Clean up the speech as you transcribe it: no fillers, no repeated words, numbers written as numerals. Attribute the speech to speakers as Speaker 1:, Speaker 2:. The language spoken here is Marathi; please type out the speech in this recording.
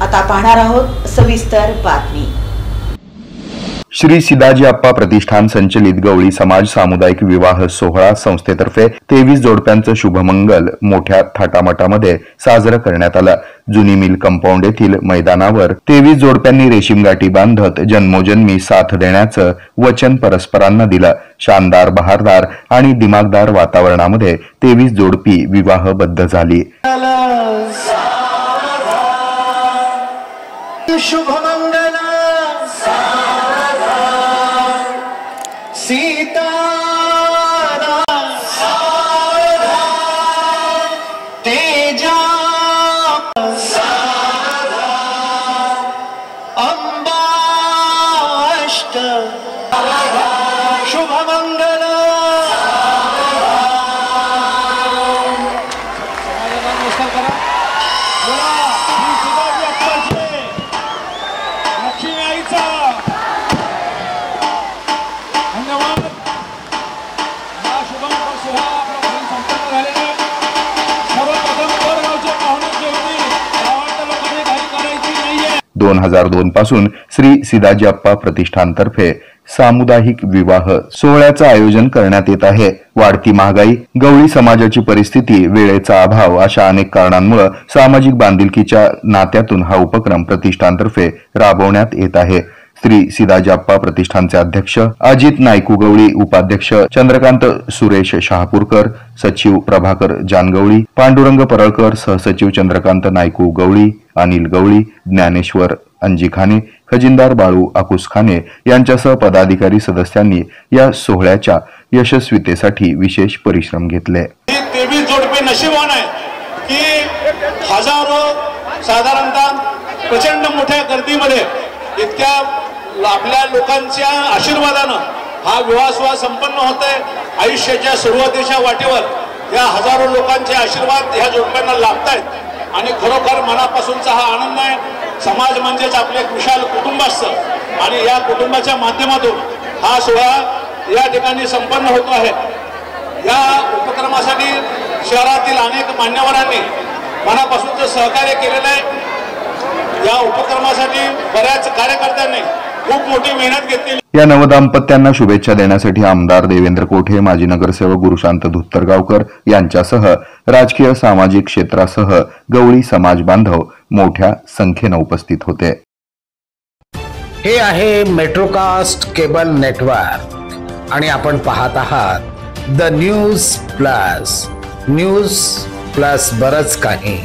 Speaker 1: आता पाहणार आहोत सविस्तर बातमी।
Speaker 2: श्री सिदाजी अप्पा प्रतिष्ठान संचलित गवळी समाज सामुदायिक विवाह सोहळा संस्थेतर्फे 23 जोडप्यांचं शुभमंगल मोठ्या थाटामाटामध्ये साजरं करण्यात आलं। जुनी मिल कंपाऊंड येथील मैदानावर 23 जोडप्यांनी रेशीम गाठी बांधत जन्मोजन्मी साथ देण्याचं वचन परस्परांना दिलं। शानदार, बहारदार आणि दिमागदार वातावरणामध्ये 23 जोडपी विवाहबद्ध झाली।
Speaker 3: शुभमंगल सीताराम तेजा अंबाष्ट शुभमंगल।
Speaker 2: दोन 2002 पासून श्री सिदाजी अप्पा प्रतिष्ठानतर्फे सामुदायिक विवाह सोहळ्याचं आयोजन करण्यात येत आहे। वाढती महागाई, गवळी समाजाची परिस्थिती, वेळेचा अभाव अशा अनेक कारणांमुळे सामाजिक बांधिलकीच्या नात्यातून हा उपक्रम प्रतिष्ठानतर्फे राबवण्यात येत आहे। श्री सिदाजी अप्पा प्रतिष्ठानचे अध्यक्ष अजित नायकू गवळी, उपाध्यक्ष चंद्रकांत सुरेश शहापूरकर, सचिव प्रभाकर जानगवळी, पांडुरंग परळकर, सहसचिव चंद्रकांत नायकू गवळी, अनिल गवळी, ज्ञानेश्वर अंजिखाने, खजिनदार बाळू आकुसखाने यांच्यासह पदाधिकारी सदस्यांनी या सोहळ्याच्या यशस्वीतेसाठी विशेष परिश्रम घेतले।
Speaker 3: 23 जोडपे नशीबवान आहे की हजारो साधारणतः प्रचंड मोठ्या गर्दीमध्ये इतक्या आपल्या लोकांच्या आशीर्वादानं हा विवाह सोहळा संपन्न होतोय। आयुष्याच्या सुरुवातीच्या वाटेवर या हजारो लोकांचे आशीर्वाद ह्या जोडप्यांना लाभतायत आणि खरोखर मनापासूनचा हा आनंद आहे। समाज म्हणजेच आपले एक विशाल कुटुंब असतं आणि या कुटुंबाच्या माध्यमातून हा सोहळा या ठिकाणी संपन्न होतो आहे। या उपक्रमासाठी शहरातील अनेक मान्यवरांनी मनापासूनचं सहकार्य केलेलं आहे। या उपक्रमासाठी बऱ्याच कार्यकर्त्यांनी खूप मोठी मेहनत घेतली।
Speaker 2: या नवदाम्पत्यांना शुभेच्छा देण्यासाठी आमदार देवेंद्र कोठे, माजी नगरसेवक गुरुशांत धुत्तरगावकर यांच्यासह राजकीय सामाजिक क्षेत्रासह गवळी समाज बांधव मोठ्या संख्येने उपस्थित होते।
Speaker 4: हे आहे मेट्रोकास्ट केबल नेटवर्क आणि आपण पाहत आहात द न्यूज प्लस बरच काही।